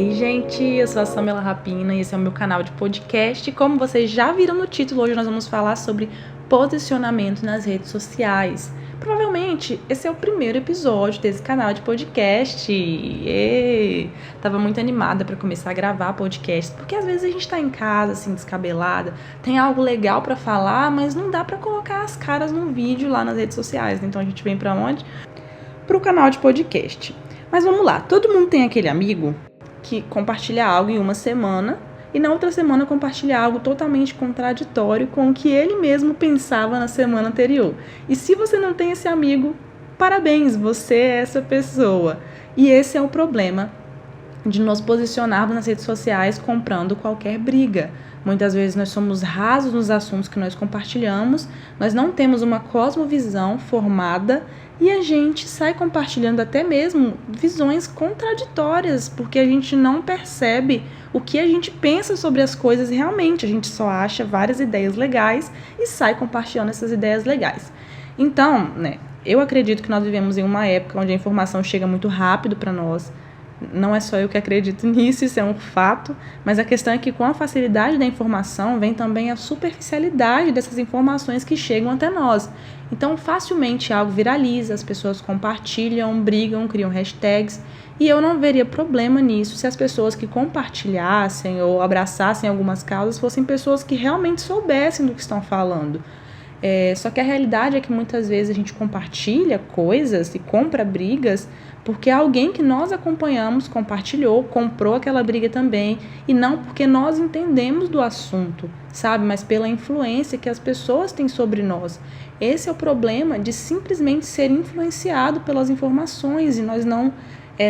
Ei, gente, eu sou a Samela Rapina e esse é o meu canal de podcast. E como vocês já viram no título, hoje nós vamos falar sobre posicionamento nas redes sociais. Provavelmente esse é o primeiro episódio desse canal de podcast. Tava muito animada para começar a gravar podcast, porque às vezes a gente tá em casa, assim, descabelada, tem algo legal para falar, mas não dá para colocar as caras num vídeo lá nas redes sociais. Então a gente vem para onde? Pro canal de podcast. Mas vamos lá, todo mundo tem aquele amigo que compartilha algo em uma semana e na outra semana compartilha algo totalmente contraditório com o que ele mesmo pensava na semana anterior. E se você não tem esse amigo, parabéns, você é essa pessoa. E esse é o problema de nos posicionarmos nas redes sociais comprando qualquer briga. Muitas vezes nós somos rasos nos assuntos que nós compartilhamos, nós não temos uma cosmovisão formada e a gente sai compartilhando até mesmo visões contraditórias, porque a gente não percebe o que a gente pensa sobre as coisas realmente. A gente só acha várias ideias legais e sai compartilhando essas ideias legais. Então, eu acredito que nós vivemos em uma época onde a informação chega muito rápido para nós. Não é só eu que acredito nisso, isso é um fato, mas a questão é que com a facilidade da informação vem também a superficialidade dessas informações que chegam até nós. Então, facilmente algo viraliza, as pessoas compartilham, brigam, criam hashtags, e eu não veria problema nisso se as pessoas que compartilhassem ou abraçassem algumas causas fossem pessoas que realmente soubessem do que estão falando. Só que a realidade é que muitas vezes a gente compartilha coisas e compra brigas porque alguém que nós acompanhamos compartilhou, comprou aquela briga também, e não porque nós entendemos do assunto, sabe? Mas pela influência que as pessoas têm sobre nós. Esse é o problema de simplesmente ser influenciado pelas informações e nós não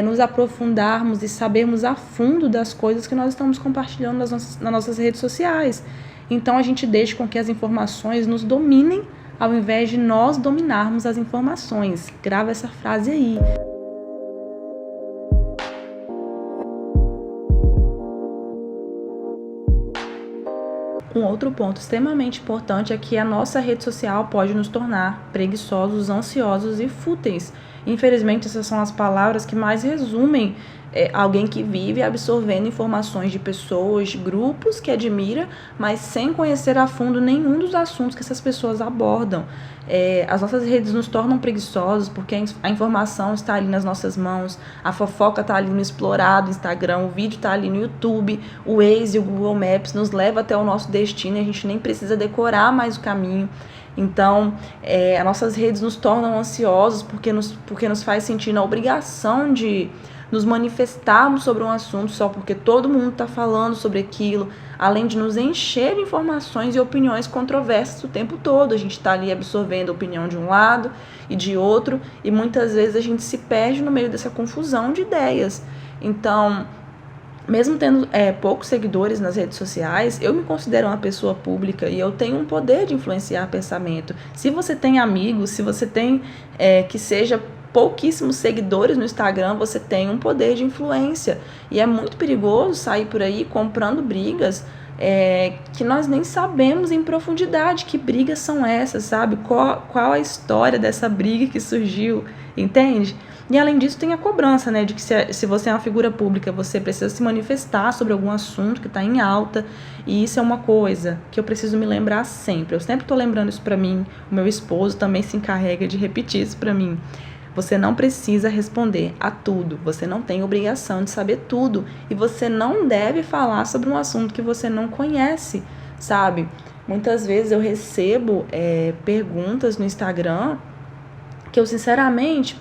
nos aprofundarmos e sabermos a fundo das coisas que nós estamos compartilhando nas nossas redes sociais. Então a gente deixa com que as informações nos dominem ao invés de nós dominarmos as informações. Grava essa frase aí. Um outro ponto extremamente importante é que a nossa rede social pode nos tornar preguiçosos, ansiosos e fúteis. Infelizmente, essas são as palavras que mais resumem alguém que vive absorvendo informações de pessoas, de grupos que admira, mas sem conhecer a fundo nenhum dos assuntos que essas pessoas abordam. As nossas redes nos tornam preguiçosos porque a informação está ali nas nossas mãos, a fofoca está ali no explorado Instagram, o vídeo está ali no YouTube, o Waze e o Google Maps nos leva até o nosso destino e a gente nem precisa decorar mais o caminho. Então, as nossas redes nos tornam ansiosos porque nos faz sentir na obrigação de nos manifestarmos sobre um assunto só porque todo mundo está falando sobre aquilo, além de nos encher de informações e opiniões controversas o tempo todo. A gente está ali absorvendo a opinião de um lado e de outro, e muitas vezes a gente se perde no meio dessa confusão de ideias. Então, mesmo tendo poucos seguidores nas redes sociais, eu me considero uma pessoa pública e eu tenho um poder de influenciar pensamento. Se você tem amigos, se você tem que seja pouquíssimos seguidores no Instagram, você tem um poder de influência. E é muito perigoso sair por aí comprando brigas que nós nem sabemos em profundidade que brigas são essas, sabe? Qual a história dessa briga que surgiu, entende? E além disso tem a cobrança, de que se você é uma figura pública, você precisa se manifestar sobre algum assunto que está em alta, e isso é uma coisa que eu preciso me lembrar sempre. Eu sempre estou lembrando isso para mim, o meu esposo também se encarrega de repetir isso para mim. Você não precisa responder a tudo, você não tem obrigação de saber tudo e você não deve falar sobre um assunto que você não conhece, sabe? Muitas vezes eu recebo perguntas no Instagram que eu sinceramente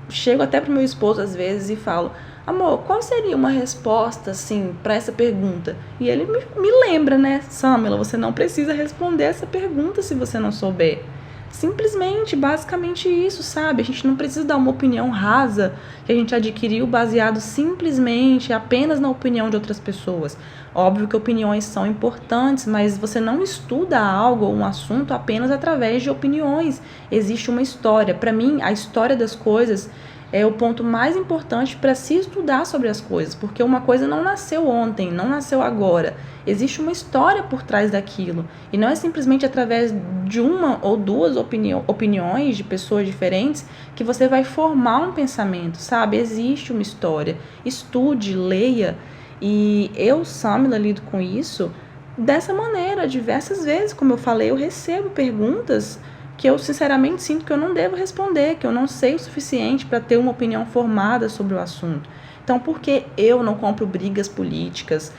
chego até pro meu esposo às vezes e falo: amor, qual seria uma resposta assim para essa pergunta? E ele me lembra, Samela, você não precisa responder essa pergunta se você não souber. Simplesmente, basicamente isso, sabe? A gente não precisa dar uma opinião rasa que a gente adquiriu baseado simplesmente apenas na opinião de outras pessoas. Óbvio que opiniões são importantes, mas você não estuda algo ou um assunto apenas através de opiniões. Existe uma história. Para mim, a história das coisas é o ponto mais importante para se estudar sobre as coisas, porque uma coisa não nasceu ontem, não nasceu agora. Existe uma história por trás daquilo, e não é simplesmente através de uma ou duas opiniões de pessoas diferentes que você vai formar um pensamento, sabe? Existe uma história. Estude, leia, e eu, Samila, lido com isso dessa maneira, diversas vezes. Como eu falei, eu recebo perguntas que eu sinceramente sinto que eu não devo responder, que eu não sei o suficiente para ter uma opinião formada sobre o assunto. Então, por que eu não compro brigas políticas?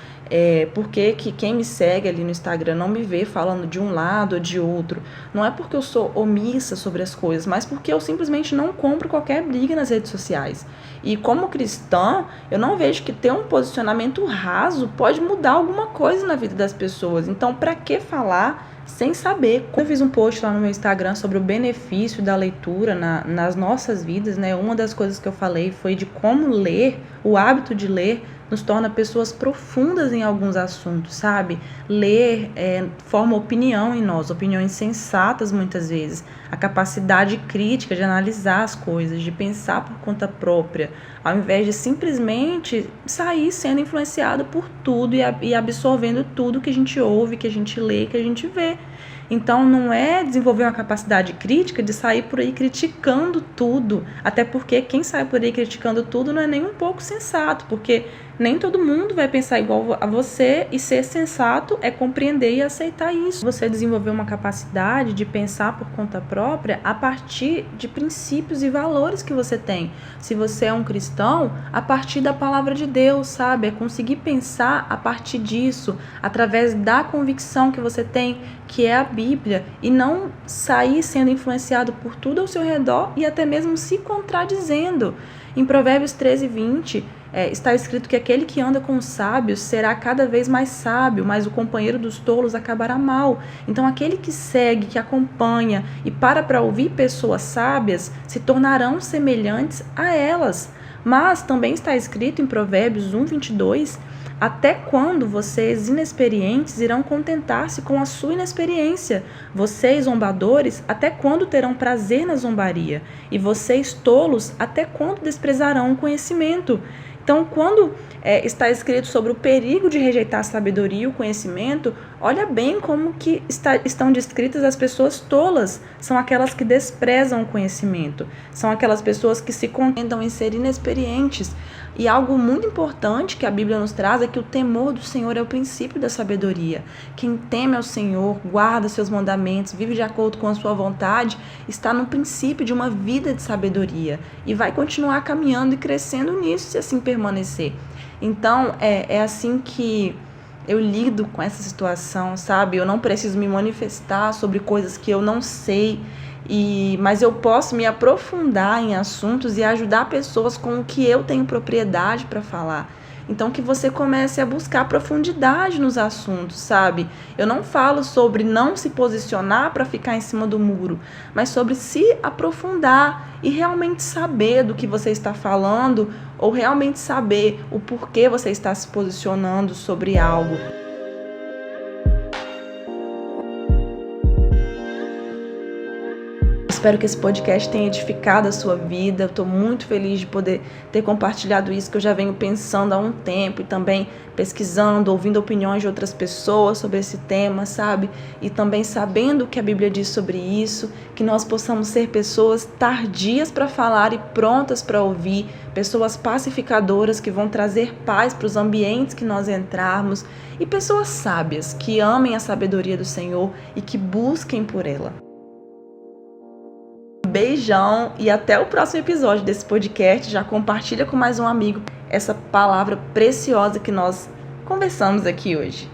Por que quem me segue ali no Instagram não me vê falando de um lado ou de outro? Não é porque eu sou omissa sobre as coisas, mas porque eu simplesmente não compro qualquer briga nas redes sociais. E como cristã, eu não vejo que ter um posicionamento raso pode mudar alguma coisa na vida das pessoas. Então, para que falar sem saber? Eu fiz um post lá no meu Instagram sobre o benefício da leitura nas nossas vidas, né? Uma das coisas que eu falei foi de como ler, o hábito de ler, nos torna pessoas profundas em alguns assuntos, sabe? Ler forma opinião em nós, opiniões sensatas muitas vezes, a capacidade crítica de analisar as coisas, de pensar por conta própria, ao invés de simplesmente sair sendo influenciado por tudo e absorvendo tudo que a gente ouve, que a gente lê, que a gente vê. Então, não é desenvolver uma capacidade crítica de sair por aí criticando tudo, até porque quem sai por aí criticando tudo não é nem um pouco sensato, porque nem todo mundo vai pensar igual a você, e ser sensato é compreender e aceitar isso. Você desenvolver uma capacidade de pensar por conta própria a partir de princípios e valores que você tem. Se você é um cristão, a partir da palavra de Deus, sabe? É conseguir pensar a partir disso, através da convicção que você tem, que é a Bíblia, e não sair sendo influenciado por tudo ao seu redor e até mesmo se contradizendo. Em Provérbios 13:20, está escrito que aquele que anda com os sábios será cada vez mais sábio, mas o companheiro dos tolos acabará mal. Então, aquele que segue, que acompanha e para ouvir pessoas sábias, se tornarão semelhantes a elas. Mas também está escrito em Provérbios 1:22, até quando vocês inexperientes irão contentar-se com a sua inexperiência? Vocês, zombadores, até quando terão prazer na zombaria? E vocês, tolos, até quando desprezarão o conhecimento? Então, quando está escrito sobre o perigo de rejeitar a sabedoria e o conhecimento, olha bem como que estão descritas as pessoas tolas. São aquelas que desprezam o conhecimento. São aquelas pessoas que se contentam em ser inexperientes. E algo muito importante que a Bíblia nos traz é que o temor do Senhor é o princípio da sabedoria. Quem teme ao Senhor, guarda seus mandamentos, vive de acordo com a sua vontade, está no princípio de uma vida de sabedoria. E vai continuar caminhando e crescendo nisso, se assim permanecer. Então, é assim que eu lido com essa situação, sabe? Eu não preciso me manifestar sobre coisas que eu não sei, mas eu posso me aprofundar em assuntos e ajudar pessoas com o que eu tenho propriedade para falar. Então, que você comece a buscar profundidade nos assuntos, sabe? Eu não falo sobre não se posicionar para ficar em cima do muro, mas sobre se aprofundar e realmente saber do que você está falando, ou realmente saber o porquê você está se posicionando sobre algo. Espero que esse podcast tenha edificado a sua vida. Eu estou muito feliz de poder ter compartilhado isso, que eu já venho pensando há um tempo, e também pesquisando, ouvindo opiniões de outras pessoas sobre esse tema, sabe? E também sabendo o que a Bíblia diz sobre isso, que nós possamos ser pessoas tardias para falar e prontas para ouvir, pessoas pacificadoras que vão trazer paz para os ambientes que nós entrarmos, e pessoas sábias que amem a sabedoria do Senhor e que busquem por ela. Beijão e até o próximo episódio desse podcast. Já compartilha com mais um amigo essa palavra preciosa que nós conversamos aqui hoje.